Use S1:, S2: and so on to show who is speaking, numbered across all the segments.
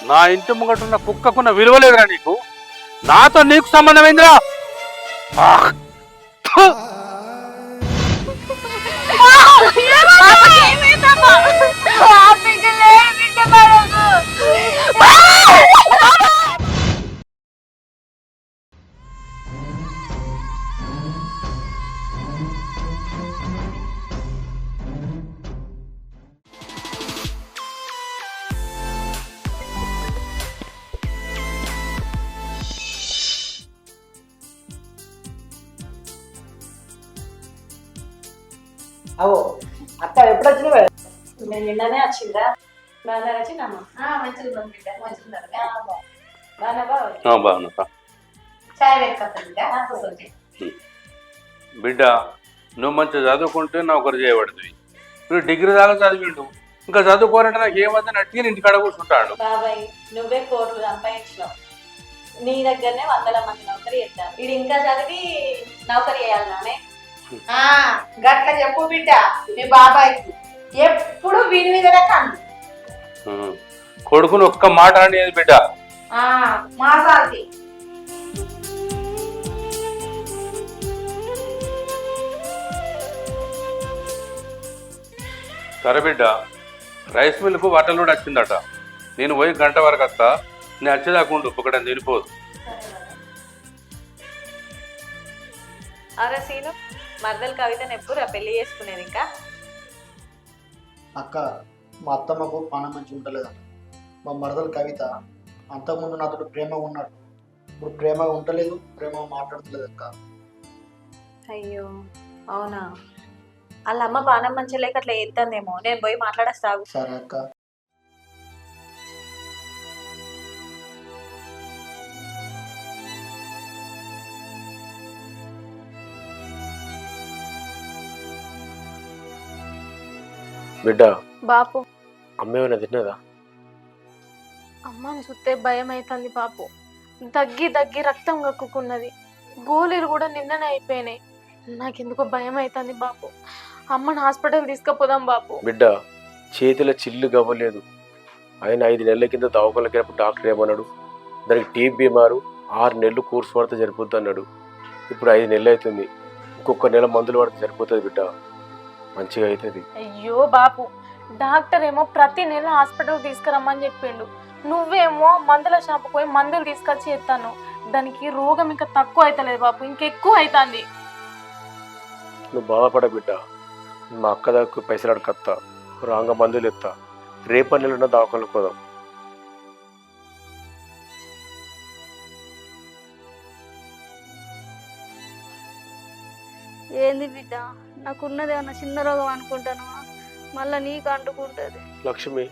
S1: నా ఇంటి ముంగటున్న కుక్కకున్న విలువ లేదురా నీకు. నాతో నీకు సంబంధం ఏందిరా?
S2: అవో అక్క ఎప్పుడు వచ్చినావే?
S3: నేను నిన్ననే వచ్చిందా? బాగా వచ్చిందమ్మా.
S4: మంచిగా బిడ్డ మంచిగా
S1: బాగున్నా
S4: చాయ్ పెట్టుకుంటా
S1: బిడ్డ. నువ్వు మంచిగా చదువుకుంటే నా ఒకరు చేయబడుతుంది. నువ్వు డిగ్రీ దాకా చదివిండు, ఇంకా చదువుకోవాలంటే నాకు ఏమవుతుంది అట్టిగా ఇంటికాడ కూర్చుంటాడు.
S3: బాబాయ్ నువ్వే కోట్లు సంపాదించినావు, నీ దగ్గరనే 100 మంది నౌకరీ చేస్తారు. ఇది ఇంకా చదివి నౌకరీ చేయాలనే
S4: గట్ల చెప్పు బిడ్డ మీ బాబాయ్కి. ఎప్పుడు విని విధంగా కండు
S1: కొడుకుని ఒక్క మాట అనేది బిడ్డ.
S4: మాసాలకి
S1: సరే బిడ్డ, రైస్ మిల్కు వాటర్ కూడా వచ్చిందట. నేను పోయి గంట వరకు వస్తా. నేను వచ్చేదాకుండు ఒకటి తినిపోదు.
S3: అరే సీను, మరదలు కవితను ఎప్పుడు పెళ్లి చేసుకునేది? ఇంకా
S2: అక్క మా అత్తమ్మకు పానం మంచి ఉంటలేదట. మా మరదలు కవిత అంతకుముందు నాతో ప్రేమగా ఉన్నాడు, ఇప్పుడు ప్రేమగా ఉంటలేదు, ప్రేమగా మాట్లాడతలేదు అక్క.
S3: అయ్యో అవునా? వాళ్ళ అమ్మ పానం మంచి లేక అట్లా చేస్తుందేమో. నేను పోయి మాట్లాడేస్తావు.
S2: సరే అక్క.
S5: బిడ్డ
S6: బాపు
S5: అమ్మేమైనా తిన్నదా?
S6: అమ్మని చూస్తే భయం అవుతుంది బాపు. దగ్గి దగ్గి రక్తం కక్కుకున్నది, గోళీలు కూడా నిన్ననే అయిపోయినాయి. నాకెందుకో భయం అవుతుంది బాపు. అమ్మని హాస్పిటల్ తీసుకుపోదాం బాపు.
S5: బిడ్డ చేతిలో చిల్లు గవ్వలేదు. ఆయన 5 నెలల కింద దవాఖానకి డాక్టర్ ఏమన్నాడు, దానికి టీబీ బీమారు, 6 నెలలు కోర్సు పడితే సరిపోద్ది అన్నాడు. ఇప్పుడు 5 నెలలు అవుతుంది. ఇంకొక నెల మందులు పడితే సరిపోతుంది బిడ్డ, మంచిగా అవుతుంది.
S6: అయ్యో బాపు, డాక్టర్ ఏమో ప్రతి నెల హాస్పిటల్ తీసుకురమ్మని చెప్పిండు. నువ్వేమో మందుల షాపుకు పోయి మందులు తీసుకొచ్చి ఎత్తాను. దానికి రోగం ఇంకా తక్కువ అవుతలేదు బాపు, ఇంకెక్కువ అవుతుంది.
S5: నువ్వు బాధపడ బిడ్డ. మా అక్క దగ్గర పైసలు అడకత్తా, రాంగ మందులు ఎత్తా. రేపటి నెలన్న దవాఖానకు పోదాం.
S7: ఏంది బిడ్డ, నాకున్నది ఏమన్నా చిన్న రోగం అనుకుంటాను, మళ్ళా నీకు అంటుకుంటుంది.
S5: లక్ష్మి,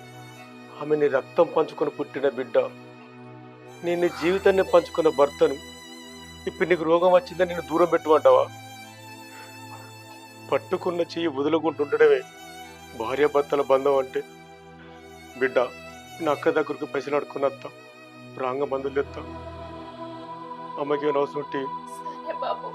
S5: ఆమె నీ రక్తం పంచుకొని పుట్టిన బిడ్డ, నేను నీ జీవితాన్ని పంచుకున్న భర్తను. ఇప్పుడు నీకు రోగం వచ్చిందని నేను దూరం పెట్టమంటావా? పట్టుకున్న చెయ్యి వదులుకుంటుండడమే భార్యాభర్తల బంధం అంటే. బిడ్డ, నా అక్క దగ్గరకు పైసలు అడుక్కుని వస్తా, రాంగ మందులు తెస్తా. అమ్మకి ఏమైనా అవసరం ఉంటే
S6: సరే బాపు.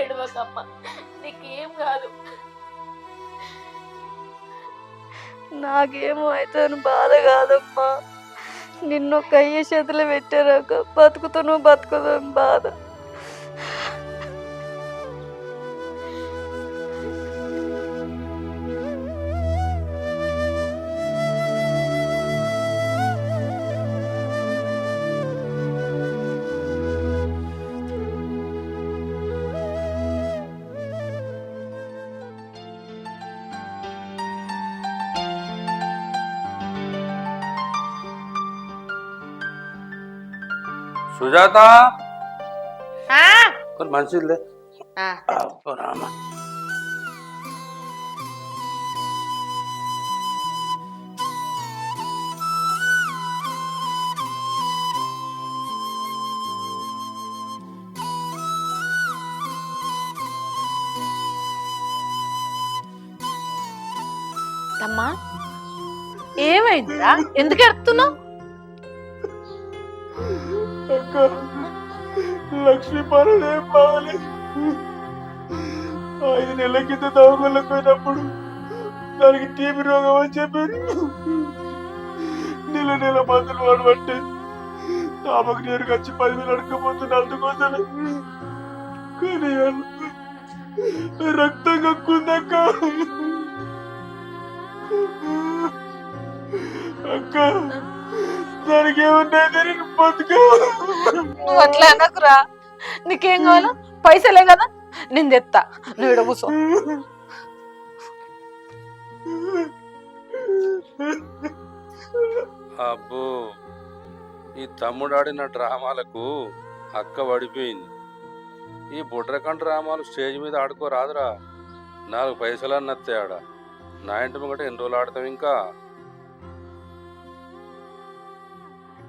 S6: ఏడవకమ్మ, నీకేం కాదు.
S7: నాకేమో అయితే బాధ కాదమ్మా, నిన్ను కయ్య చేతులు పెట్టారాక బతుకుతాను బతుకుతాను బాధ.
S1: సుజాత, కొన్ని మంచిది రామ.
S6: అమ్మా ఏమైందిరా, ఎందుకు ఎడుతున్నావు?
S5: లక్ష్మి పరదేం బాగలేదు. 5 నెలల కింద దవాఖానకు పోయినప్పుడు దానికి టీబీ రోగం అని చెప్పారు. నెల మందులు వాడబట్టే ఆమెకు నేరుగా వచ్చి 10,000 అడకపోతుంది అందుకోసమే. కానీ రక్తం కక్కుందక్క. అక్క దానికి ఏమన్నా బతుక.
S4: నువ్వు అట్లా అనకురా. నీకేం కావాలో పైసలే కదా, నేను తెత్తా. నువ్వు ఇక్కడ కూర్చో.
S1: అబ్బో, ఈ తమ్ముడు ఆడిన డ్రామాలకు అక్క పడిపోయింది. ఈ బుడ్రకండ డ్రామాలు స్టేజ్ మీద ఆడుకోరాదురా. 4 పైసలన్నీ వస్తాయి ఆడ. నా ఇంటి ముంగట ఎన్ని రోజులు ఆడతాం ఇంకా?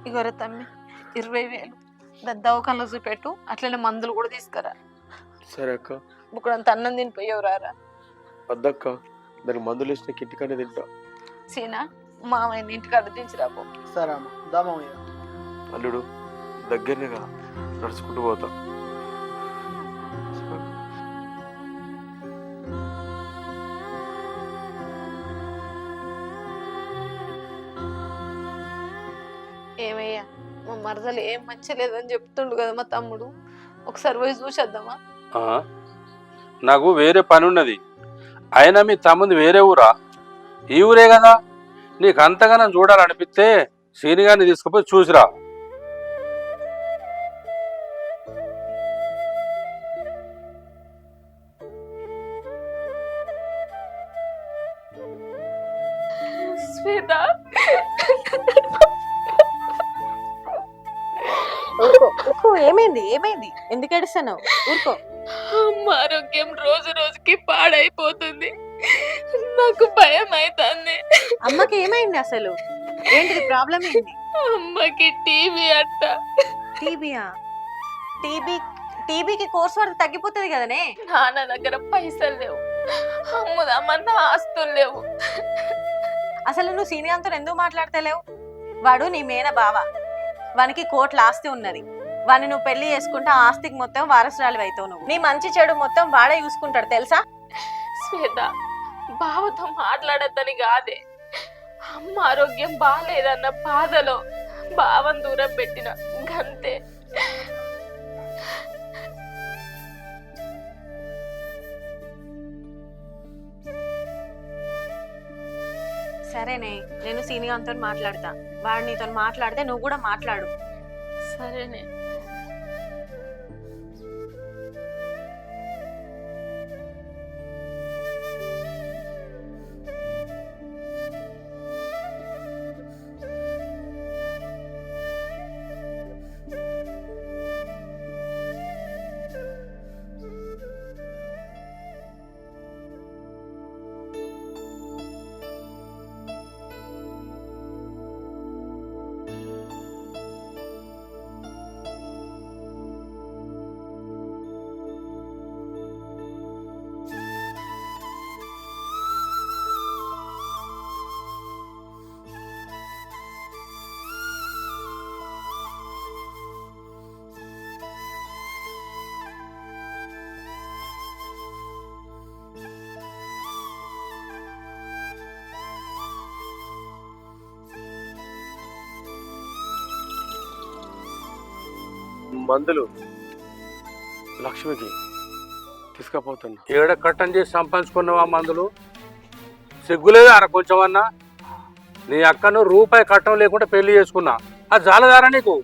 S4: ఇగోరే తమ్మి 20,000 దవాఖానలో చూపెట్టు. అట్లనే మందులు కూడా తీసుకురా.
S5: సరే అక్క.
S4: బుక్కడంత అన్నం తినిపోయావు రారా.
S5: వద్దక్క, దానికి మందులు ఇచ్చిన కింటికనే తింటా.
S4: సీనా మామయ్య ఇంటికాడ దించిరాపో.
S2: సరే అమ్మ దామయ్య.
S5: అల్లుడు దగ్గరనే కదా, నడుచుకుంటూ పోతా.
S4: ఏమయ్యా, మా మరదలు ఏం మంచి లేదని చెప్తుండు కదా మా తమ్ముడు. ఒకసారి పోయి చూసేద్దామా?
S1: నాకు వేరే పని ఉన్నది. అయినా మీ తమ్ముది వేరే ఊరా? ఈ ఊరే కదా. నీకు అంతగానో చూడాలనిపిస్తే సీనిగారిని తీసుకుపోయి చూసిరా.
S6: శ్వేత,
S3: ఏమైంది ఏమైంది? ఎందుకు ఏడుస్తున్నావు? ఊరుకో.
S6: అమ్మ ఆరోగ్యం రోజు రోజుకి పాడైపోతుంది. నాకు భయం అవుతుంది.
S3: అమ్మకి ఏమైంది అసలు? ఏంటిది ప్రాబ్లం? ఏంటి?
S6: అమ్మకి టీవీ అంట.
S3: టీబీయా? టీబీకి కోర్స్ వాడితే తగ్గిపోతుంది కదనే.
S6: నాన్న దగ్గర పైసలు లేవు, అమ్ముదామన్న ఆస్తులు లేవు.
S3: అసలు నువ్వు సీనియర్తో ఎందుకు మాట్లాడతలేవు? వాడు నీ మేన బావ, వానికి కోట్ల ఆస్తి ఉన్నది. వాడిని నువ్వు పెళ్లి చేసుకుంటే ఆ ఆస్తికి మొత్తం వారసురాలు అవుతావు. నువ్వు నీ మంచి చెడు మొత్తం వాడే చూసుకుంటాడు తెలుసా?
S6: శ్వేత, బావతో మాట్లాడద్దని కాదే, అమ్మ ఆరోగ్యం బాగాలేదన్న బాధలో బావని దూరం పెట్టిన గంతే.
S3: సరేనే, నేను సీనియర్తో మాట్లాడతా. వాడు నీతో మాట్లాడితే నువ్వు కూడా మాట్లాడు.
S6: సరేనే.
S5: మందులు లక్ష్మికి తీసుకపోతున్నా.
S1: ఏడ కట్టం చేసి సంపాదించుకున్నావా మందులు? సిగ్గులేదు అర కొంచెమన్నా? నీ అక్కను రూపాయి కట్టం లేకుండా పెళ్లి చేసుకున్నా, అది జాలదారా నీకు?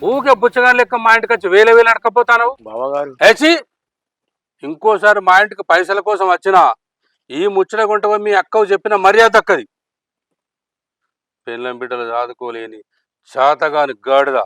S1: ఊకే బుచ్చగాని లెక్క మా ఇంటికి వచ్చి వేల అడకపోతావు.
S5: బావగారు
S1: ఏచి, ఇంకోసారి మా ఇంటికి పైసల కోసం వచ్చినా ఈ ముచ్చట కొంట మీ అక్కకు చెప్పిన మర్యాద దక్కది. పెళ్ళం బిడ్డలు చాదుకోలేని శాతగాని గాడిద.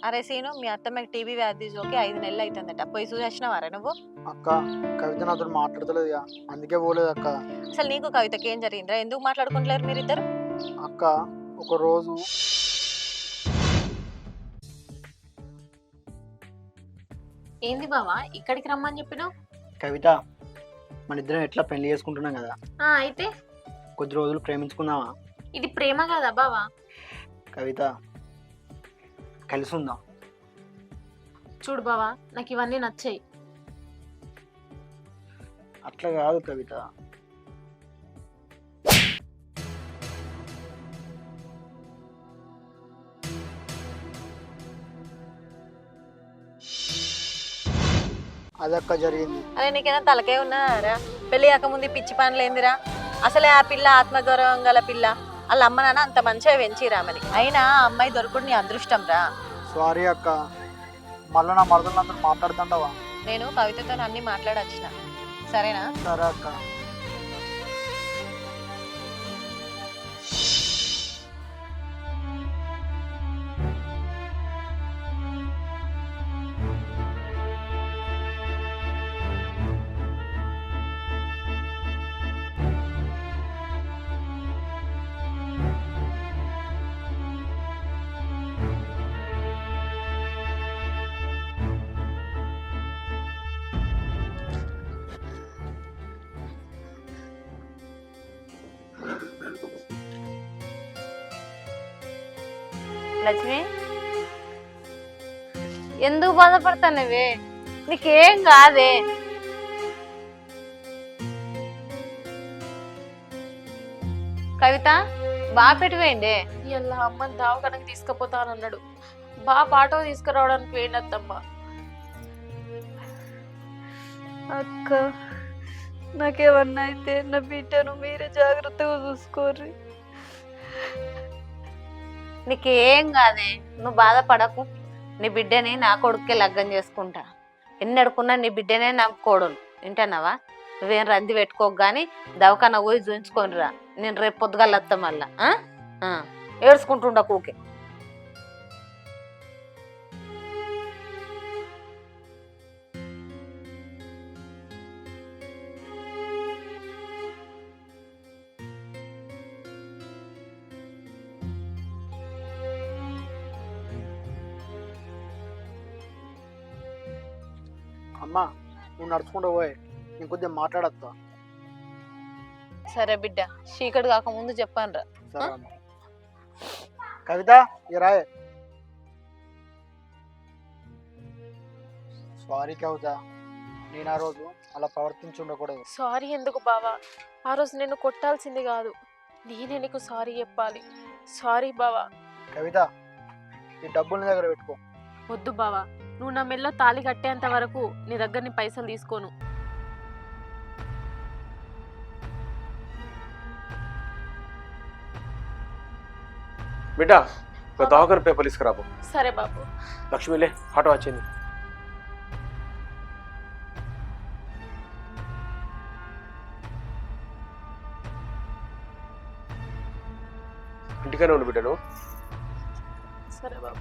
S3: అరే అరే సీను, మీ అత్తమ్మకి టీబీ వ్యాధి సోకి 5 నెలలు అవుతుందట. పోయి చూసేసినవారా నువ్వు?
S2: అక్క కవిత నాతో మాట్లాడతలేదు ఇక, అందుకే పోలేదు అక్క.
S3: అసలు నీకు కవితకి ఏం జరిగిందిరా? ఎందుకు మాట్లాడుకుంటలేరు మీరిద్దరు?
S2: అక్క ఒక రోజు
S6: ఏంది బావా ఇక్కడికి రమ్మని చెప్పినావు?
S2: కవిత, మన ఇద్దరం ఎట్లా పెళ్లి చేసుకుంటున్నాం కదా,
S6: అయితే
S2: కొద్ది రోజులు ప్రేమించుకుందామా?
S6: ఇది ప్రేమ కదా బావా?
S2: కవిత, కలిసి ఉందాం.
S6: చూడు బావా, నాకు ఇవన్నీ నచ్చాయి.
S2: అట్లా కాదు కవిత. అదక్క జరిగింది.
S3: అరే నీకేనా తలకే ఉన్నారా? పెళ్లి కాకముందు ఈ పిచ్చి పనులు ఏందిరా? అసలే ఆ పిల్ల ఆత్మగౌరవం గల పిల్ల. వాళ్ళ అమ్మ నాన్న అంత మంచిగా పెంచిరామని. అయినా ఆ అమ్మాయి దొరకడు నీ అదృష్టం రా.
S2: సారీ అక్క, మళ్ళీ నా మరదలందరూ మాట్లాడుతుంటావా?
S3: నేను కవితతో అన్ని మాట్లాడొచ్చిన, సరేనా?
S2: సరే అక్క.
S4: లక్ష్మి, ఎందుకు బాధపడతానవే? నీకేం కాదే. కవిత, బాగా పెట్టిపోయిందే.
S6: ఇలా అమ్మని దావకానికి తీసుకుపోతానన్నాడు. బాబు ఆటో తీసుకురావడానికి పోయినత్తమ్మా.
S7: అక్క నాకేమన్నా అయితే నా బిడ్డను మీరే జాగ్రత్తగా చూసుకోర్రి.
S4: నీకేం కాదే, నువ్వు బాధపడకు. నీ బిడ్డని నా కొడుకే లగ్గం చేసుకుంటా. ఎన్ని అడుకున్నా నీ బిడ్డనే నాకు కోడలు. వింటున్నావా? నువ్వేం రంది పెట్టుకోకు కానీ దవాఖాన పోయి చూయించుకొని రా. నేను రేపు పొద్దుగాల వస్తా మళ్ళా. ఏడ్చుకుంటుండ కూకే.
S2: అమ్మా, నువ్వు నడుచుకుంటూ పోయి నేను కొద్దిగా మాట్లాడతా.
S4: సరే బిడ్డ, చీకటి కాకముందు చెప్పాను రా.
S2: సరే అమ్మా. కవిత, ఈ రాయే. సారీ కవిత, నేను ఆ రోజు అలా ప్రవర్తించి ఉండకూడదు.
S6: సారీ ఎందుకు బావా? ఆ రోజు నిన్ను కొట్టాల్సింది కాదు, నేనే నీకు సారీ చెప్పాలి. సారీ బావా.
S2: కవిత, ఈ డబ్బులు నీ దగ్గర పెట్టుకో.
S6: వద్దు బావా, నువ్వు నా మెల్లో తాళి కట్టేంత వరకు నీ దగ్గర నీ పైసలు తీసుకోను.
S5: బిడ్డ ఒక దవాఖాన పేపర్ తీసుకురాబో.
S6: సరే బాబు.
S5: లక్ష్మిలే, ఆటో వచ్చింది. ఇంటికనే ఉండు బిడ్డ నువ్వు.
S6: సరే బాబు.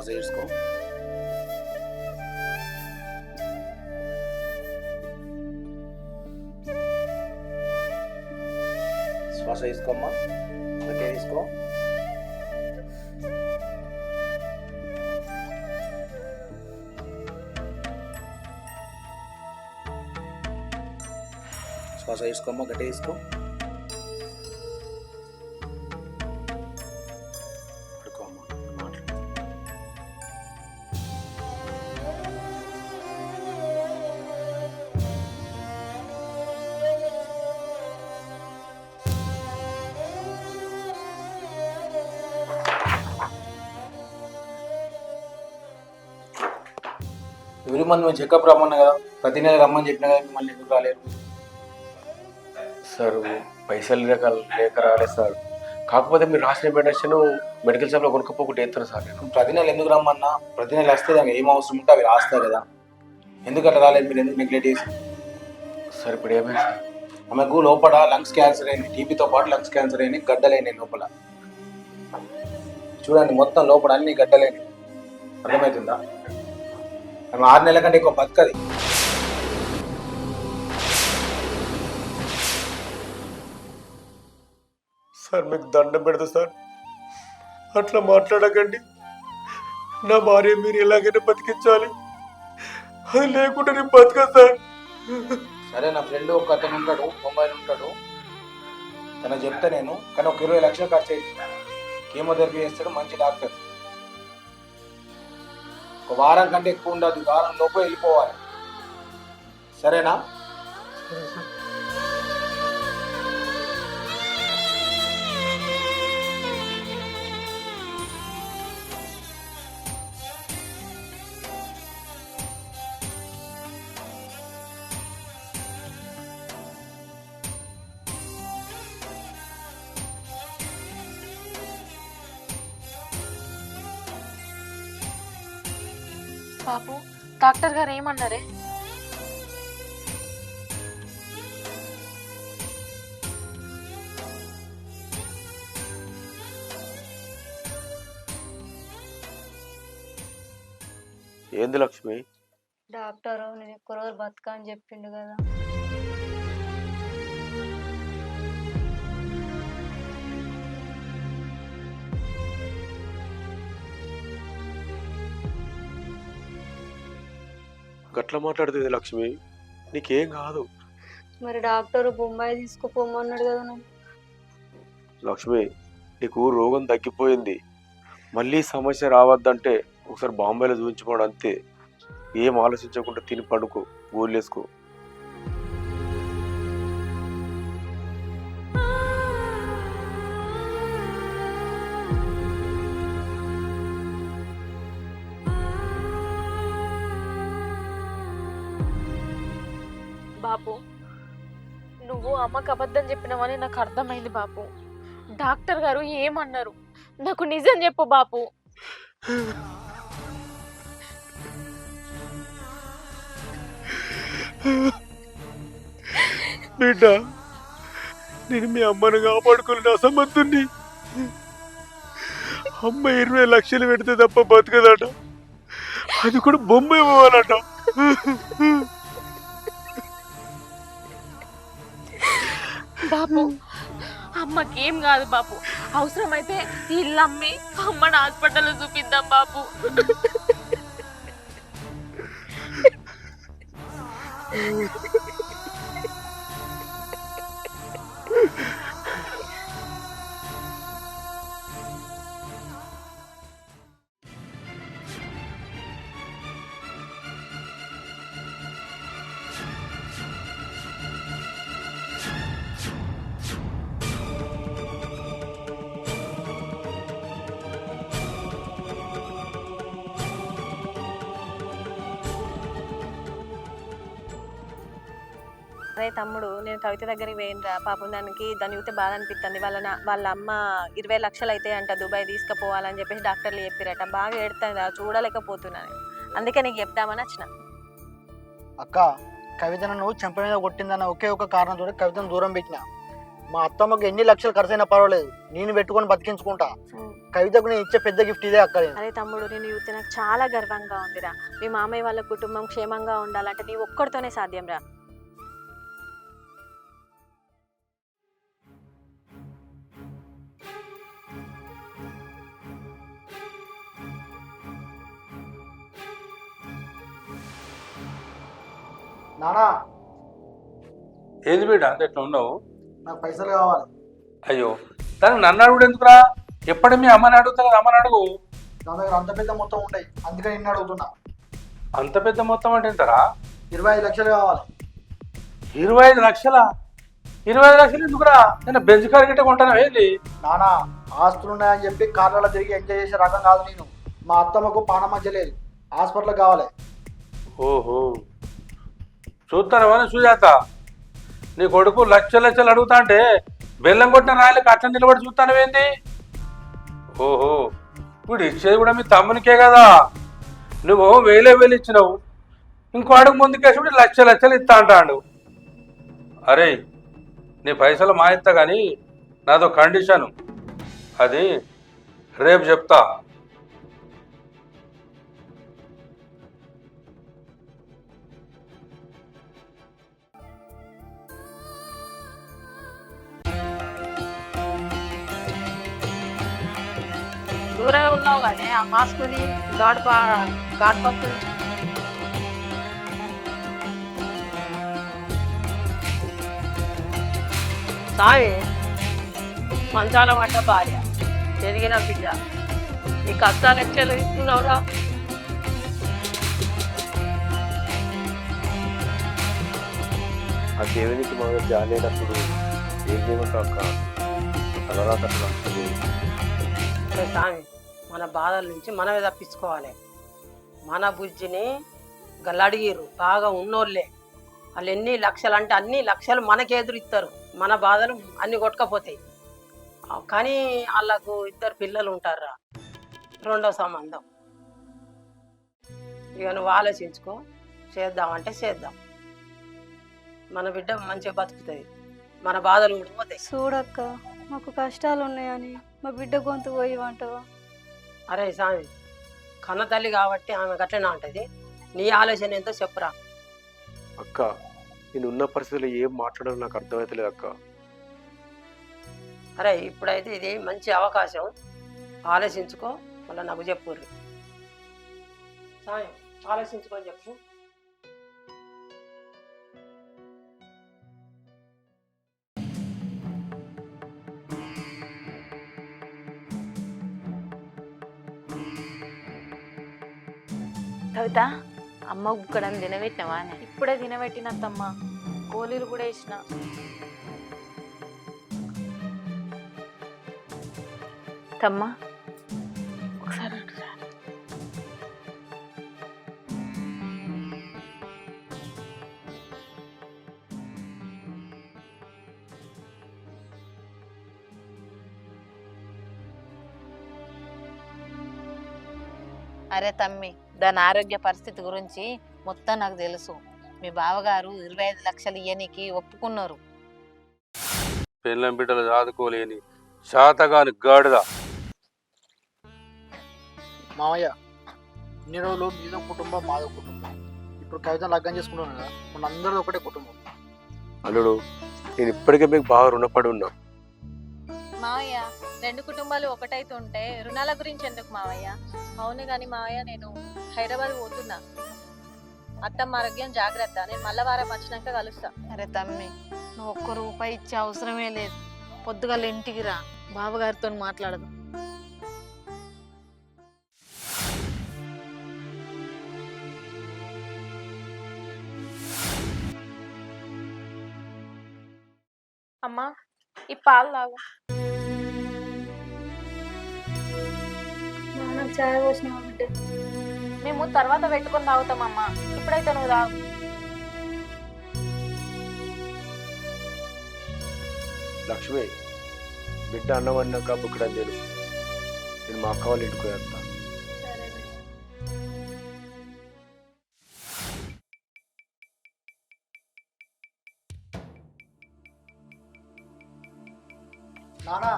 S2: శ్వాస తీసుకో. శ్వాస తీసుకోమ్మా, గట్టిగా తీసుకో. శ్వాస తీసుకోమ్మా, గట్టిగా తీసుకో. పడుకోమ్మా, మాట్లాడు. ఎవరి మంది మేము చెకప్ రమ్మన్నా కదా, ప్రతి నెల రమ్మని చెప్పినా కదా, మళ్ళీ ఎందుకు రాలేరు?
S5: సార్ పైసలు లేక రాలేదు సార్. కాకపోతే మీరు రాసిన మెడిసిన్ మెడికల్ షాప్లో కొనుక్కపోకుండా ఎత్తాను సార్ నేను.
S2: ప్రతి నెల ఎందుకు రమ్మన్నా? ప్రతి నెల వస్తే దానికి ఏం అవసరం ఉంటే అవి రాస్తారు కదా, ఎందుకు అట్లా రాలేదు? మీరు ఎందుకు నెగ్లెక్ట్ చేసి?
S5: సార్ ఇప్పుడు ఏమైంది సార్?
S2: ఆమెకు లోపల లంగ్స్ క్యాన్సర్ అయింది, టీబీతో పాటు లంగ్స్ క్యాన్సర్ అయినాయి, గడ్డలైనాయి లోపల. చూడండి మొత్తం లోపల అన్ని గడ్డలైనాయి, అర్థమవుతుందా? ఆమె 6 నెలల కంటే ఎక్కువ బతకది.
S5: సార్ మీకు దండం పెడతా సార్, అట్లా మాట్లాడకండి. నా భార్య మీరు ఎలాగైనా బతికించాలి, అది లేకుండా నేను బతకా సార్.
S2: సరే, నా ఫ్రెండ్ ఒక అతను ఉంటాడు, ముంబైలో ఉంటాడు, తన చెప్తే నేను, కానీ ఒక 20 లక్షలు ఖర్చు అవుతుంది. కీమోథెరపీ చేస్తాడు, మంచి డాక్టర్. ఒక వారం కంటే ఎక్కువ ఉండదు, వారం లోపు వెళ్ళిపోవాలి. సరేనా?
S6: బాపు డాక్టర్ గారు ఏమన్నారే?
S5: ఏంది లక్ష్మి?
S7: డాక్టర్ నేను ఎక్కువ రోజులు బతకా అని చెప్పిండు కదా.
S5: గట్ల మాట్లాడుతుంది లక్ష్మి, నీకేం కాదు.
S7: మరి డాక్టర్ బొంబాయి తీసుకుపోమన్నాడు కదా నన్ను.
S5: లక్ష్మి నీకు రోగం తగ్గిపోయింది, మళ్ళీ సమస్య రావద్దంటే ఒకసారి బాంబేలో చూపించుకోవడం అంతే. ఏం ఆలోచించకుండా తిని పడుకో, గోలేసుకో.
S6: బాపు నువ్వు అమ్మకు అబద్ధం చెప్పినావని నాకు అర్థమైంది బాపు. డాక్టర్ గారు ఏమన్నారు నాకు నిజం చెప్పు బాపు.
S5: బిడ్డ, నేను మీ అమ్మను కాపాడుకుని అసమర్థుని. అమ్మ 20 లక్షలు పెడితే తప్ప బతకదట, అది కూడా బొమ్మ ఇవ్వాలట.
S6: బాపు అమ్మకేం కాదు బాపు, అవసరమైతే ఇల్లు అమ్మి అమ్మని హాస్పిటల్లో చూపిద్దాం బాపు.
S3: అరే తమ్ముడు, నేను కవిత దగ్గరికి వేయనురా, పాపం దానికి దాని చూస్తే బాధ అనిపిస్తుంది. వాళ్ళ అమ్మ 20 లక్షలు అయితే అంట దుబాయ్ తీసుకుపోవాలని చెప్పేసి డాక్టర్లు చెప్పిరట. బాగా ఏడుతుంది, చూడలేకపోతున్నాను, అందుకే నీకు చెప్తామని వచ్చిన.
S2: అక్క, కవితను నువ్వు చెంప మీద కొట్టిందన్న ఒకే ఒక కారణంతో కవితను దూరం పెట్టిన.
S8: మా అత్తమ్మకు ఎన్ని లక్షలు ఖర్చైనా పర్వాలేదు, నేను పెట్టుకొని బతికించుకుంటా. కవితకు నేను ఇచ్చే పెద్ద గిఫ్ట్ ఇదే అక్క.
S3: అరే తమ్ముడు, నేను చూస్తే నాకు చాలా గర్వంగా ఉందిరా. మీ మామయ్య వాళ్ళ కుటుంబం క్షేమంగా ఉండాలంటే నీ ఒక్కడితోనే సాధ్యం రా.
S8: నానా,
S1: ఏంది బిడ్డ అంత ఎట్లా ఉన్నావు?
S8: నాకు పైసలు కావాలి.
S1: అయ్యో, దానికి నన్ను అడుగుడు ఎందుకురా? ఎప్పుడు మీ అమ్మని అడుగుతా కదా, అమ్మని అడుగు.
S8: నా దగ్గర అంత పెద్ద మొత్తం ఉంటాయి, అందుకని నిన్ను అడుగుతున్నా.
S1: అంత పెద్ద మొత్తం అంటే ఎంతరా?
S8: 25 లక్షలు కావాలి.
S1: 25 లక్షలా? 25 లక్షలు ఎందుకురా? నేను బెంచ్ కార్ గిట్ట కొంటాను ఏంది?
S8: నానా, ఆస్తులు ఉన్నాయని చెప్పి కార్లలో తిరిగి ఎంజాయ్ చేసే రకం కాదు నేను. మా అత్తమ్మకు పాన మధ్య లేదు, హాస్పిటల్ కావాలి.
S1: ఓహో, చూస్తానవని సుజాత, నీ కొడుకు లక్షలు అడుగుతా అంటే బెల్లం కొట్టిన రాయలకు అట్లా నిలబడి చూస్తానవేంది? ఓహో, ఇప్పుడు ఇచ్చేది కూడా మీ తమ్మునికే కదా. నువ్వు వేలు ఇచ్చినావు, ఇంకో అడుగు ముందుకేసి ఇప్పుడు లక్షలు ఇస్తా అంటాడు. అరే, నీ పైసలు మా ఇస్తా కానీ నాదో కండిషను, అది రేపు చెప్తా.
S9: దూరంగా ఉన్నావు కానీ ఆ మాస్కుని గాడ్ పంపు సాయి, మంచాల పడ్డ భార్య, ఎదిగిన బిడ్డ, నీ కష్టాలు ఎట్లా ఇస్తున్నావురా?
S5: ఆ దేవునికి మొదలు జాలేనప్పుడు ఏం చేయమంటావు అక్క? తలరాత
S9: స్వామి, మన బాధల నుంచి మనమే తప్పించుకోవాలి. మన బుజ్జిని గల్లడిగిరు బాగా ఉన్నోళ్ళే, వాళ్ళు ఎన్ని లక్షలు అంటే అన్ని లక్షలు మనకి ఎదురిస్తారు. మన బాధలు అన్ని కొట్టుకపోతాయి. కానీ వాళ్ళకు 2 పిల్లలు ఉంటారా, రెండో సంబంధం. ఇక నువ్వు ఆలోచించుకో, చేద్దామంటే చేద్దాం. మన బిడ్డ మంచిగా బతుకుతుంది, మన బాధలు కూడా పోతాయి.
S7: చూడక్క, మాకు కష్టాలు ఉన్నాయని మా బిడ్డ గొంతు పోయివంటావా?
S9: అరే స్వామి, కన్న తల్లి కాబట్టి ఆమె గట్లనే ఉంటుంది. నీ ఆలోచన ఎంతో చెప్పురా.
S5: అక్క, నేను ఉన్న పరిస్థితుల్లో ఏం మాట్లాడాలో నాకు అర్థమవుతలేదు అక్క.
S9: అరే, ఇప్పుడైతే ఇది మంచి అవకాశం, ఆలోచించుకో, మళ్ళీ నాకు చెప్పుర్రి. స్వామి, ఆలోచించుకొని చెప్పు.
S4: కవిత, అమ్మ బుక్కడం తినబెట్టినవా?
S6: ఇప్పుడే తినబెట్టినత్తమ్మ, గోళీలు కూడా వేసిన.
S4: తమ్మ ఒకసారి అరే తమ్మి, దాని ఆరోగ్య పరిస్థితి గురించి మొత్తం నాకు తెలుసు. మీ బావగారు 25 లక్షలు ఇయ్యనికి ఒప్పుకున్నారు.
S1: పెళ్ళం బిడ్డలు చాదుకోలేని శాతగాని గాడిద.
S8: మామయ్య, ఇన్ని రోజులు మీదో కుటుంబం మాదో కుటుంబం, ఇప్పుడు కవిత లగ్గం చేసుకుంటున్నాను కదా, మన అందరిది ఒకటే కుటుంబం.
S5: అల్లుడు, నేను ఇప్పటికే మీకు బాగా రుణపడి ఉన్నా.
S3: మావయ్య, 2 కుటుంబాలు ఒకటైతుంటే రుణాల గురించి ఎందుకు మావయ్య? అవును కానీ మావయ్య, నేను హైదరాబాద్ పోతున్నా. అత్తమ్మ ఆరోగ్యం జాగ్రత్త, నేను మళ్ళా వారం వచ్చినాక కలుస్తా.
S4: అరే తమ్మి, నువ్వు 1 రూపాయి ఇచ్చే అవసరమే లేదు. పొద్దుగాల ఇంటికి రా, బావగారితో మాట్లాడదు.
S6: అమ్మా, ఈ పాలు తాగు.
S7: చాయ్ పోసిన బిడ్డ.
S6: మేము తర్వాత పెట్టుకొని తాగుతామమ్మా, ఇప్పుడైతే నువ్వు తాగు.
S5: లక్ష్మి, బిడ్డ అన్నం అన్నాక బుక్కడం నేను మా అక్క వాళ్ళ ఇంటికి పోయేస్తా.
S8: నానా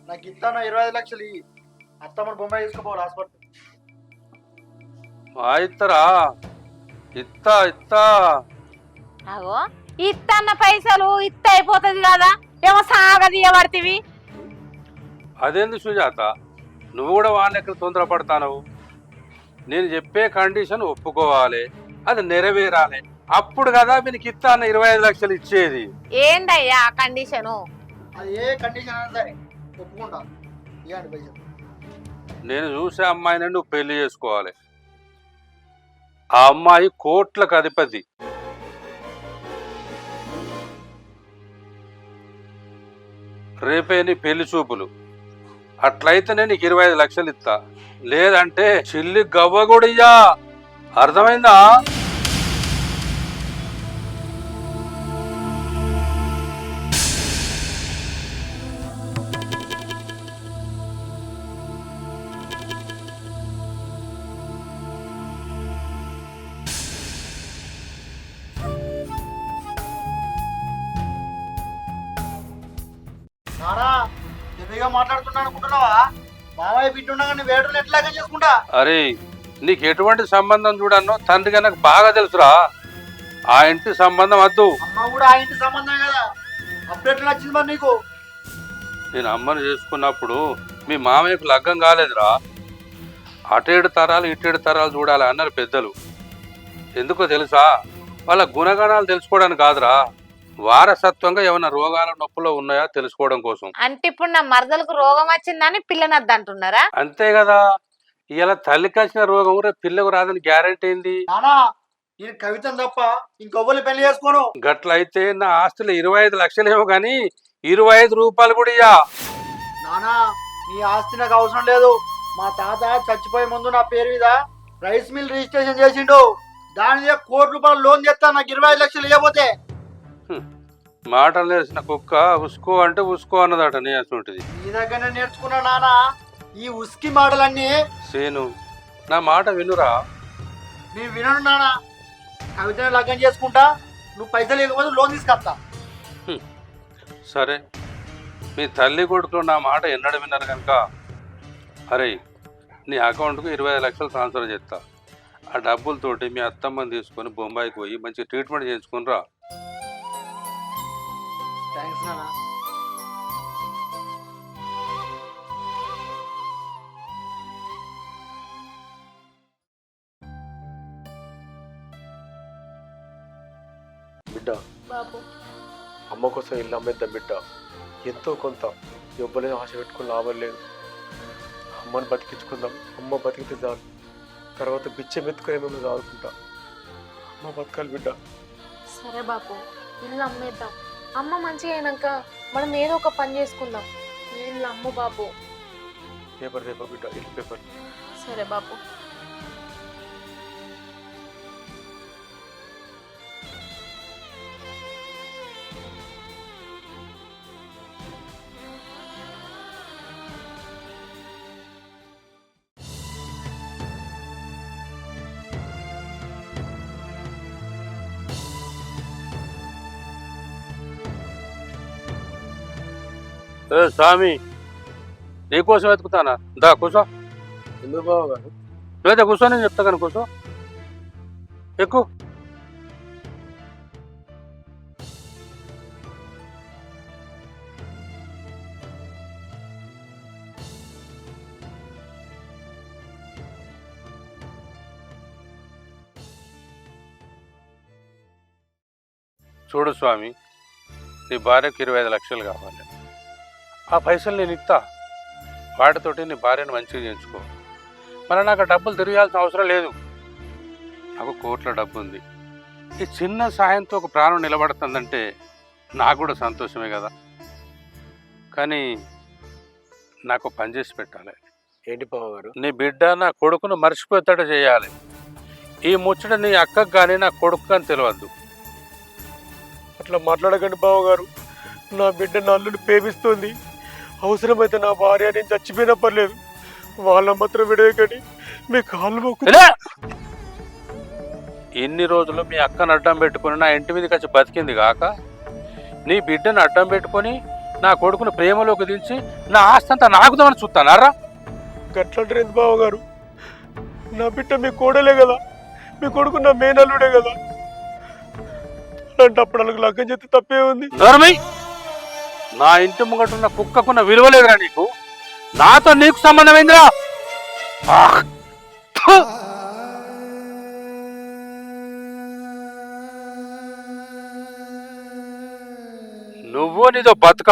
S8: నాకు ఇస్తాను 25 లక్షలు ఇవి అత్తమ్మని బొమ్మాయి తీసుకుపోవాలి హాస్పిటల్.
S1: ఇత్తరా ఇత్తా ఇత్తా
S4: అగో ఇత్తన్న పైసలు ఇత్త అయిపోతుంది కదా, ఏమో సాగదీయబడితివి.
S1: అదేంది సుజాత, నువ్వు కూడా వాళ్ళ ఎక్కడ తొందరపడతావు? నేను చెప్పే కండిషన్ ఒప్పుకోవాలి, అది నెరవేరాలి, అప్పుడు కదా మీకు ఇస్తాను 25 లక్షలు ఇచ్చేది.
S4: ఏందయ్యా ఆ కండిషను?
S8: అది ఏ కండిషన్ అయినా సరే ఒప్పుకుంటా. ఇవ్వండి పైసలు.
S1: నేను చూసే అమ్మాయిని నువ్వు పెళ్లి చేసుకోవాలి. ఆ అమ్మాయి కోట్లకు అధిపతి. రేపే నీ పెళ్లి చూపులు. అట్లయితేనే నీకు 25 లక్షలు ఇస్తా, లేదంటే చిల్లి గవ్వ కూడా ఇయ్యా. అర్థమైందా?
S8: నానా హెవీగా మాట్లాడుతున్నాను అనుకుంటున్నావా? మామయ్య బిడ్డ ఉండగా నువ్వు వేడుని ఎట్లాగా చేసుకుంటా?
S1: అరే, నీకు ఎటువంటి సంబంధం చూడన్నో తండ్రిగా నాకు బాగా తెలుసురా. ఆ ఇంటి సంబంధం వద్దు.
S8: అమ్మ కూడా ఆ ఇంటి సంబంధం కదా, అప్డేట్ నచ్చింది మరి నీకు?
S1: నేను అమ్మని చేసుకున్నప్పుడు మీ మామయ్యకు లగ్గం కాలేదురా. అటేడు తరాలు ఇటేడు తరాలు చూడాలి అన్నారు పెద్దలు. ఎందుకో తెలుసా? వాళ్ళ గుణగణాలు తెలుసుకోవడానికి కాదురా, వారసత్వంగా ఏమైనా రోగాల నొప్పులో ఉన్నాయా తెలుసుకోవడం కోసం.
S4: అంటే ఇప్పుడు నా మరదలకు రోగం వచ్చిందని పిల్లనద్దు అంటున్నారా?
S1: అంతే కదా. ఇలా తల్లికి వచ్చిన రోగం రేపు పిల్లకు రాదని గ్యారెంటీ ఏంది?
S8: నానా నేను కవితను తప్ప ఇంకొవ్వరు పెళ్లి చేసుకోను.
S1: గట్లయితే నా ఆస్తులు 25 లక్షలేమో కానీ 25 రూపాయలు కూడా ఇయ్యా.
S8: నానా నీ ఆస్తి నాకు అవసరం లేదు. మా తాత చచ్చిపోయే ముందు నా పేరు మీద రైస్ మిల్ రిజిస్ట్రేషన్ చేసిండు. దాని మీద ₹1 కోటి లోన్ చేస్తాను. నాకు 25 లక్షలు ఇవ్వబోతే.
S1: మాటలు తెలిసిన కుక్క ఉసుకో అంటే ఉసుకో అన్నదట. నీ అసలుంటిది
S8: నీ దగ్గర నేర్చుకున్నా నానా ఈ ఉస్కి మాటలన్నీ.
S1: సేను, నా మాట వినురా.
S8: నేను వినను నానా. కవితను లగ్గం చేసుకుంటా, నువ్వు పైసలు ఇవ్వకపోతే లోన్ తీసుకొస్తా.
S1: సరే, మీ తల్లి కొడుకులు నా మాట ఎన్నడూ విన్నారు కనుక అరే నీ అకౌంట్కు 25 లక్షలు ట్రాన్స్ఫర్ చేస్తా. ఆ డబ్బులతోటి మీ అత్తమ్మని తీసుకొని బొంబాయికి పోయి మంచి ట్రీట్మెంట్ చేయించుకుని రా.
S8: థ్యాంక్స్ నానా.
S5: బిడ్డ,
S6: బాబు
S5: అమ్మ కోసం ఇల్లు అమ్మేద్దాం బిడ్డ. ఎంతో కొంత ఎవ్వలేదు ఆశ పెట్టుకుని లాభం లేదు. అమ్మని బతికించుకుందాం. అమ్మ బతికితే చాలు, తర్వాత బిచ్చం ఎత్తుకునే మేము చదువుకుంటా. అమ్మ బతకాలి బిడ్డ.
S6: సరే బాపు, ఇల్లు అమ్మేద్దాం. అమ్మ మంచిగా అయినాక మనం ఏదో ఒక పని చేసుకుందాం. ఇల్లు అమ్ము బాపు.
S5: పేపర్ పేపర్ బిడ్డ, ఇల్లు పేపర్.
S6: సరే బాపు.
S1: స్వామి, నీకోసం వెతుకుతానా? దా కూర్చో.
S5: ఎందుకు బావ గారు?
S1: లేదా కూర్చో, నేను చెప్తా కానీ కూర్చో. ఎక్కువ చూడు స్వామి, నీ భార్యకు 25 లక్షలు కావాలి. ఆ పైసలు నేను ఇస్తా. వాటితోటి నీ భార్యను మంచిగా చేయించుకో. మరి నాకు డబ్బులు తిరగాల్సిన అవసరం లేదు. నాకు కోట్ల డబ్బు ఉంది. ఈ చిన్న సాయంతో ఒక ప్రాణం నిలబడుతుందంటే నాకు కూడా సంతోషమే కదా. కానీ నాకు పని చేసి పెట్టాలి.
S5: ఏంటి బావ గారు?
S1: నీ బిడ్డ నా కొడుకును మర్చిపోతాడు చేయాలి. ఈ ముచ్చట నీ అక్కకు కానీ నా కొడుకు కానీ తెలియద్దు.
S5: అట్లా మాట్లాడకండి బావ గారు. నా బిడ్డ నా అల్లుని ప్రేమిస్తుంది. అవసరమైతే నా భార్య నేను చచ్చిపోయినా పర్లేదు, వాళ్ళ మాత్రం విడేయకండి. మీ కాళ్ళు మొక్కు.
S1: ఇన్ని రోజులు మీ అక్కను అడ్డం పెట్టుకుని నా ఇంటి మీదకి వచ్చి బతికింది కాక నీ బిడ్డను అడ్డం పెట్టుకొని నా కొడుకును ప్రేమలోకి దించి నా ఆస్తి అంతా నాకుదామని చూస్తానారా?
S5: గట్లంటారు బావగారు? నా బిడ్డ మీ కోడలే కదా, మీ కొడుకు నా మేనల్లుడే కదా. అలాంటప్పుడు వాళ్ళకి లగ్గం చేస్తే తప్పే ఉంది.
S1: నోర్మై, నా ఇంటి ముంగటున్న కుక్కకున్న విలువలేదురా నీకు? నాతో నీకు సంబంధం ఏందిరా? నువ్వు నీదో బతుక.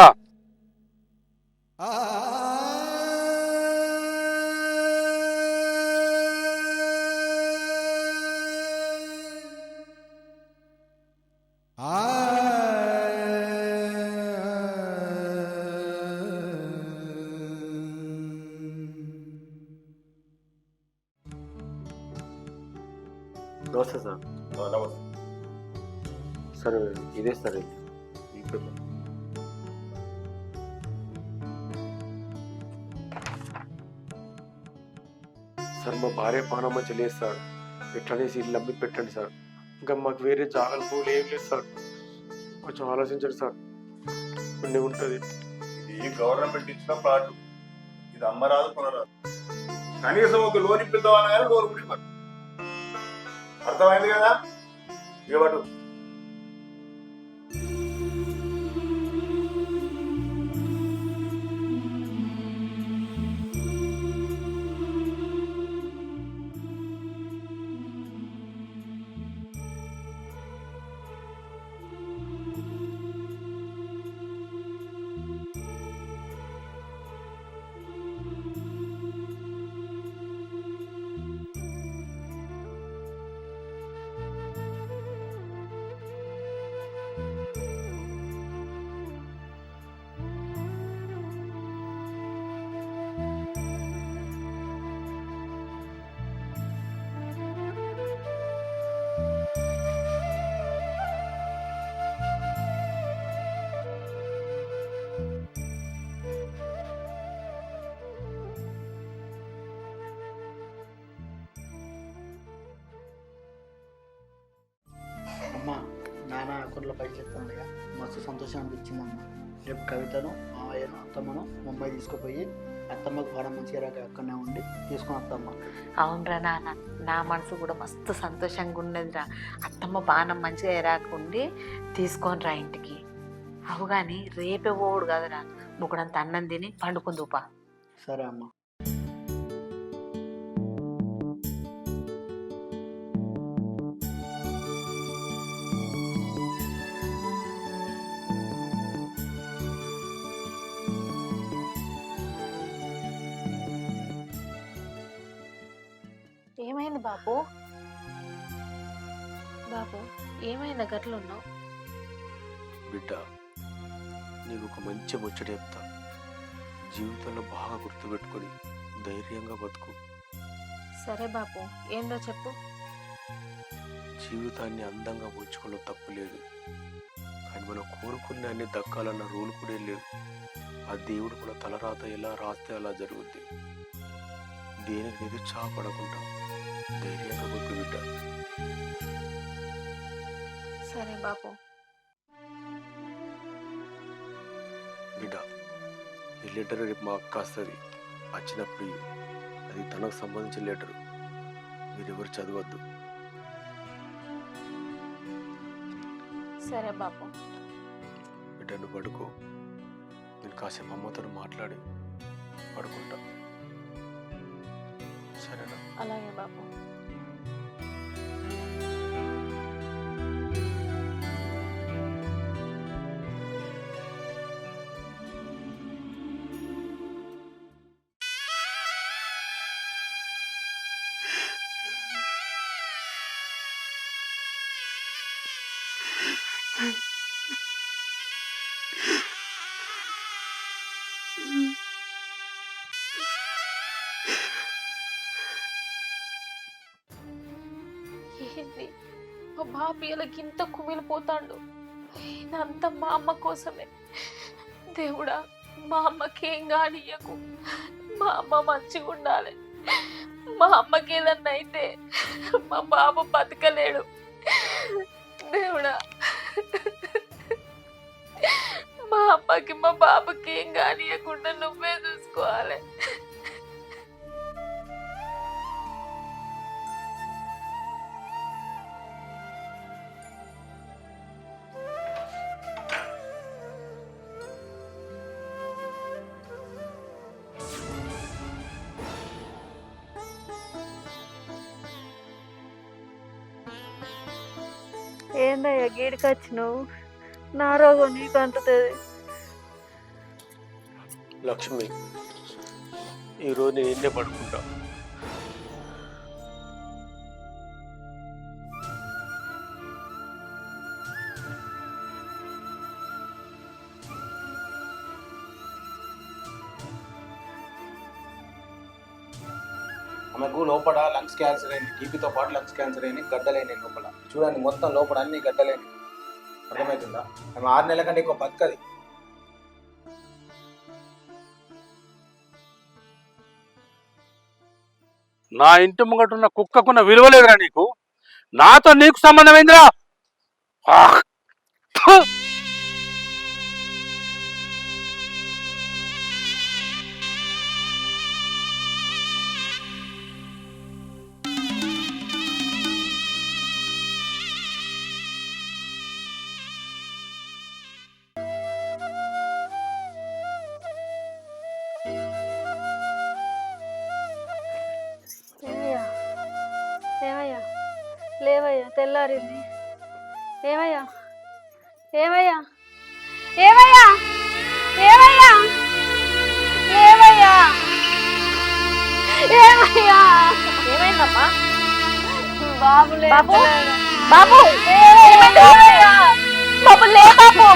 S5: నమస్తే సార్. నమస్తే సార్. ఇదే సార్ సార్ మా భార్య పానం మంచి లేదు సార్. ఎట్లనేసి ఇల్లు అమ్మి పెట్టండి సార్. ఇంకా మాకు వేరే జాగ్రత్త పూలు ఏం లేదు సార్. కొంచెం ఆలోచించండి సార్. కొన్ని ఉంటుంది.
S10: ఇది గవర్నమెంట్ ఇచ్చిన ప్లాట్, ఇది అమ్మరాదు కొనరాదు. కనీసం ఒక లోన్ ఇప్పిద్దామని కానీ లోన్ కూడా ఇవ్వరు. అర్థమైంది కదా? ఇవ్వడు.
S8: అమ్మ, నాన్న అకౌంట్లో పైకి చెప్తాను కదా, మస్తు సంతోషం అనిపించిందమ్మ. రేపు కవితను మావయ్యను అత్తమ్మను ముంబై తీసుకుపోయి అత్తమ్మకు పాడం మంచిగా రాక అక్కడనే ఉండి తీసుకుని వస్తామ్మ.
S4: అవునరా నాన్న, నా మనసు కూడా మస్తు సంతోషంగా ఉన్నదిరా. అత్తమ్మ బాణం మంచిగా ఎరాకుండి తీసుకొని రా ఇంటికి. అవు కానీ రేపే పోవుడు కదరా, ముక్కడంత అన్నం తిని పండుకుందుపా.
S8: సరే అమ్మ.
S6: ఏమైంది బాపు? బాపు ఏమైంది గట్లున్నావు?
S5: బిడ్డ, నీకు ఒక మంచి ముచ్చట చెప్తా. జీవితంలో బాగా గుర్తుపెట్టుకొని ధైర్యంగా బతుకు.
S6: సరే బాపు, ఏందో చెప్పు.
S5: జీవితాన్ని అందంగా ఉంచుకోవడం తప్పు లేదు, కానీ మనం కోరుకునే అన్ని దక్కాలన్న రూల్ కూడా లేదు. ఆ దేవుడు కూడా తలరాత ఎలా రాస్తే అలా జరుగుద్ది. దేనికి నిరుత్సాహపడకుండా ధైర్యంగా బతుకు బిడ్డ.
S6: సరే బాపు.
S5: బిడ్డ, ఈ లెటర్ రేపు మా అక్క వస్తుంది. వచ్చినప్పుడు అది తనకు సంబంధించిన లెటరు. మీరెవరు చదవద్దు.
S6: సరే బాపు.
S5: బిడ్డ, నువ్వు పడుకో. నేను కాసేపు అమ్మతో మాట్లాడి పడుకుంటా. సరేనా?
S6: అలాగే బాపు. ఏంది మా బాబు ఇలాగ ఇంత కుమిలిపోతాడు? ఇదంతా మా అమ్మ కోసమే. దేవుడా, మా అమ్మకి ఏం కానియకు. మా అమ్మ మంచిగా ఉండాలి. మా అమ్మకి ఏదన్నా అయితే మా బాబు బతకలేడు. దేవుడా, మా అమ్మకి మా బాబుకి ఏం కానియకుండా నువ్వే చూసుకోవాలి.
S7: ఏందయ్యా గీడికి వచ్చినావు? నా రోగం నీకు అంటుతుంది.
S5: లక్ష్మి, ఈరోజు నేను ఎన్నే పడుకుంటా.
S2: ఆమెకు లోపల లంగ్స్ క్యాన్సర్ అయింది, టీబీతో పాటు లంగ్స్ క్యాన్సర్ అయింది, గడ్డలైనాయి లోపల. చూడండి మొత్తం లోపల అన్ని గడ్డలైనాయి. అర్థమవుతుందా? ఆమె 6 నెలల కంటే ఎక్కువ బతకది.
S1: నా ఇంటి ముంగటున్న కుక్కకున్న విలువలేదురా నీకు? నాతో నీకు సంబంధం ఏందిరా?
S7: ఏమయ్యా ఏమయ్యా లేవయ్యా, తెల్లారింది. ఏమయ్యా ఏమయ్యా ఏమయ్యా ఏమయ్యా లేవయ్యా ఏమయ్యా.
S4: ఏమైందమ్మా?
S7: బాబు
S4: బాబు
S7: లేవయ్యా.
S4: బాబు
S7: ఏమయ్యా?
S4: బాబు లే బాబు,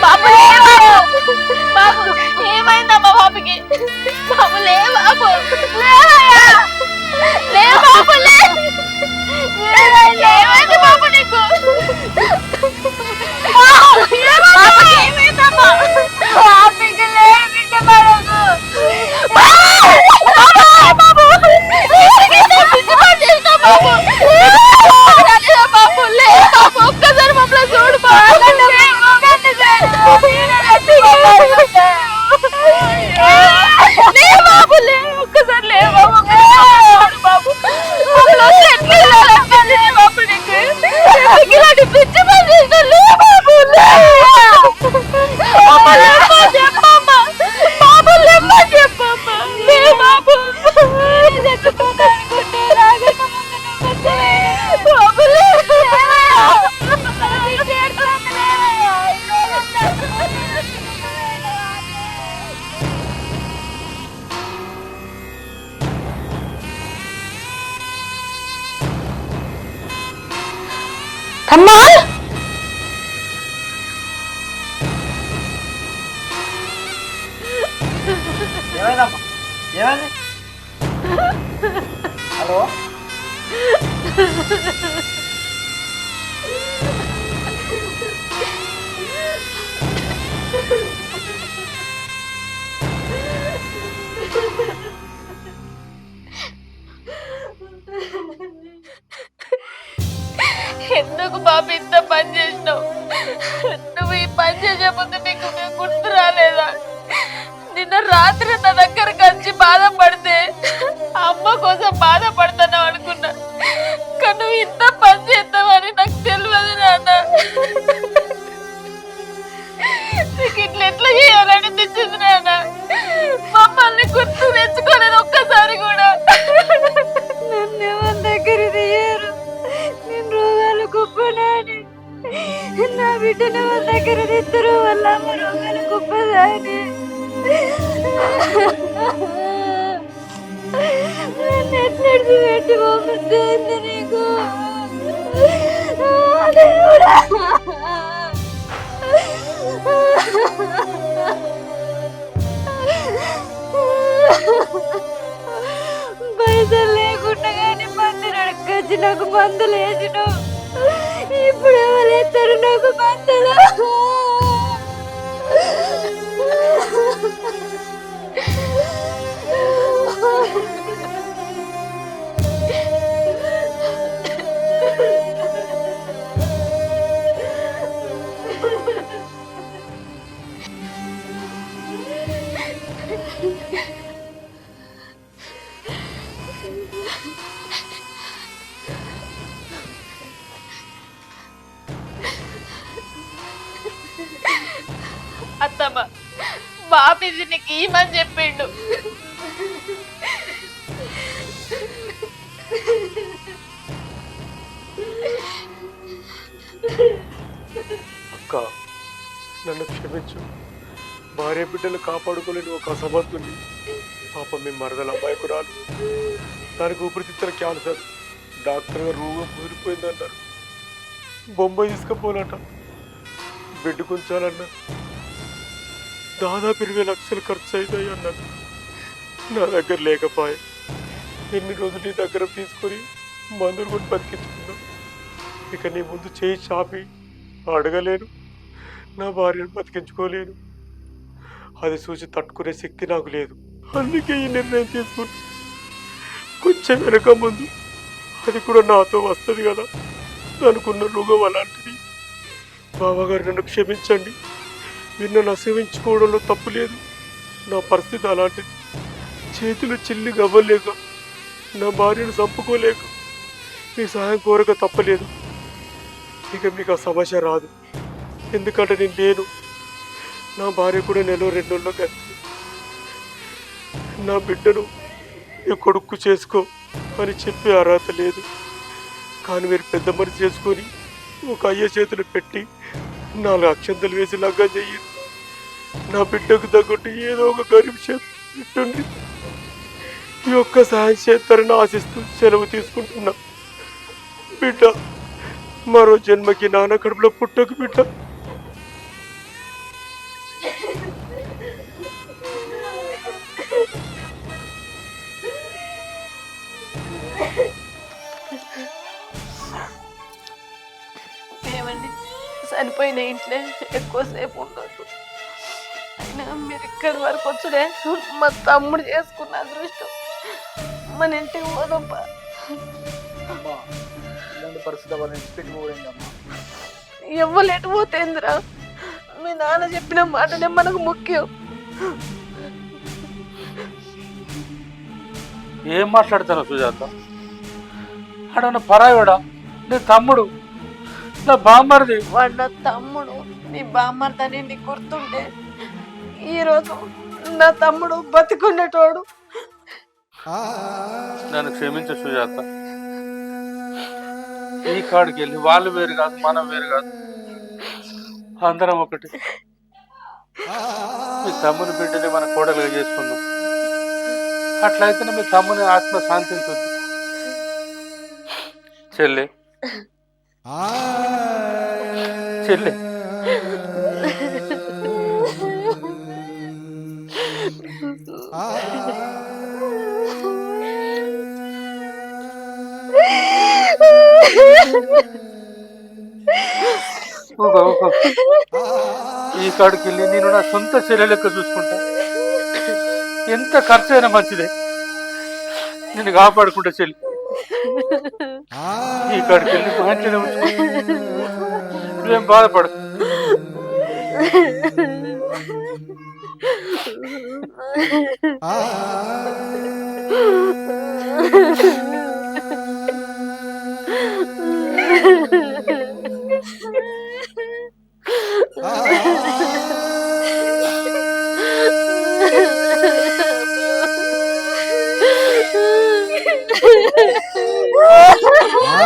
S4: బాబు లే బాబు, బాబు ఏమైందమ్మా బాబుకి? బాబు లే బాబు, లేవయ్యా, లే బాబు లే. ఏమైంది బాబు నీకు? బాబుకి ఏమైందమ్మా?
S7: బాబుకి లేదు బిడ్డ మనకు.
S4: బాబు బాబు లే బాబు, ఒక్కసారి మమ్మల్ని చూడు బాబు. లే బాబు లే, ఒక్కసారి లే బాబు, చూడు బాబు. మమ్మల్ని వదిలి ఎట్లా వెళ్ళాలి బాబు నీకు? ఇలాంటి పిచ్చి పని చేసిన లే బాబు లే. చెప్పమ్మా బాబు, లేమ్మా చెప్పమ్మా, లే బాబు. బాబు లే. అమ్మా
S8: ఏమైందమ్మా? ఏమైంది? హలో,
S6: ఎందుకు బాబు ఇంత పని చేసినావు? నువ్వు ఈ పని చేసే ముందు నీకు మేము గుర్తు రాలేదా? నిన్న రాత్రి నా దగ్గరకు వచ్చి బాధపడితే అమ్మ కోసం బాధపడతావు అనుకున్నా, కానీ నువ్వు ఇంత పని చేస్తావని నాకు తెలియదు నాన్న. నీకు ఇట్లా ఎట్లా చేయాలనిపించింది నాన్న? మమ్మల్ని గుర్తు తెచ్చుకోలేదు ఒక్కసారి కూడా.
S7: నన్ను ఎవరి దగ్గర తీయరు, నేను రోగాలు కుప్పనాని. నా బిడ్డను వాళ్ళ దగ్గర తెత్తరు, వాళ్ళ అమ్మ రోగాలు కుప్పదాని. నన్ను ఎట్లడిచి పెట్టి పంపిస్తుంది నీకు దేవుడా. పైసలు లేకుండా కానీ మందులు అడగచ్చి నాకు మందులు వేసినావు. ఇప్పుడు ఎవరు ఎత్తారు నాకు మందులు?
S6: అత్తమ్మ బాబు ఇది నీకు ఏమని చెప్పిండు.
S5: అక్క నన్ను క్షమించు. భార్య బిడ్డలు కాపాడుకోలేని ఒక అసమర్థుని. పాప మీ మరదల అమ్మాయికు రాదు, దానికి ఊపిరితిత్తుల క్యాన్సర్. డాక్టర్ గారు రోగం ముదిరిపోయిందన్నారు. బొంబాయి తీసుకుపోవాలట, బెడ్ కొంచాలన్నారు. దాదాపు 20 లక్షలు ఖర్చు అవుతాయి అన్నారు. నా దగ్గర లేకపోయా. ఎన్ని రోజులు నీ దగ్గర తీసుకొని మందులు కొని బతికించుకున్నా. ఇక నీ ముందు చేయి చాపి అడగలేను, నా భార్యను బతికించుకోలేను. అది చూసి తట్టుకునే శక్తి నాకు లేదు. అందుకే ఈ నిర్ణయం తీసుకున్నా. కొంచెం వెనక ముందు అది కూడా నాతో వస్తుంది కదా అనుకున్న రోగం అలాంటిది. బావగారు నన్ను క్షమించండి. మీరు నన్ను అసహించుకోవడంలో తప్పు లేదు. నా పరిస్థితి అలాంటిది. చేతులు చిల్లి గవ్వలేక, నా భార్యను చంపుకోలేక మీ సహాయం కోరక తప్పలేదు. ఇక మీకు ఆ సమస్య రాదు, ఎందుకంటే నేను లేను. నా భార్య కూడా 1-2 నెలల్లో కలిసి నా బిడ్డను నీ కొడుకు చేసుకో అని చెప్పే అర్హత లేదు. కానీ మీరు పెద్ద మనిషి చేసుకొని ఒక అయ్య చేతులు పెట్టి 4 అక్షంతలు వేసి లగ్గం చెయ్యి. నా బిడ్డకు తగ్గట్టు ఏదో ఒక గరీబ్ చేతులు పెట్టుండి ఈ ఒక్క సహాయం చేస్తారని ఆశిస్తూ సెలవు తీసుకుంటున్నా. బిడ్డ మరో జన్మకి నాన్న కడుపులో పుట్టకు బిడ్డ.
S6: ఏమండి చనిపోయిన ఇంట్లో ఎక్కువసేపు ఉండదు. అయినా మీరు ఇక్కడి వరకు వచ్చుడే మా తమ్ముడు చేసుకున్న అదృష్టం. మన ఇంటికి పోదమ్మా.
S8: అమ్మా ఇలాంటి పరిస్థితి వాళ్ళని ఇన్స్పెక్ట్ పోయిందమ్మా.
S6: ఎవ్వలేటు పోతేందిరా, మీ నాన్న చెప్పిన మాటనే మనకు ముఖ్యం.
S1: ఏం మాట్లాడతాను సుజాత? ఆడన్న పరాయవాడా? నీ తమ్ముడు, నా బామ్మరిది.
S6: వాడు నా తమ్ముడు, నీ బామ్మర్దని నీకు గుర్తుంటే ఈరోజు నా తమ్ముడు బతికుండేటోడు.
S1: నన్ను క్షమించు సుజాత. ఈ కాడికి వెళ్ళి వాళ్ళు వేరు కాదు, మనం వేరు కాదు, అందరం ఒకటి. మీ తమ్ముని బిడ్డని మన కోడలుగా చేసుకుందాం. అట్లయితేనే మీ తమ్ముని ఆత్మ శాంతించుద్ది. చెల్లి చెల్లి ఈ కాడికి వెళ్ళి నేను నా సొంత చెల్లె లెక్క చూసుకుంటా. ఎంత ఖర్చు అయినా మంచిదే, నేను కాపాడుకుంటా చెల్లి. ఈ కాడికి వెళ్ళి మంచిగా ఉంచుకుంటా, నువ్వేం బాధపడు.
S7: Oh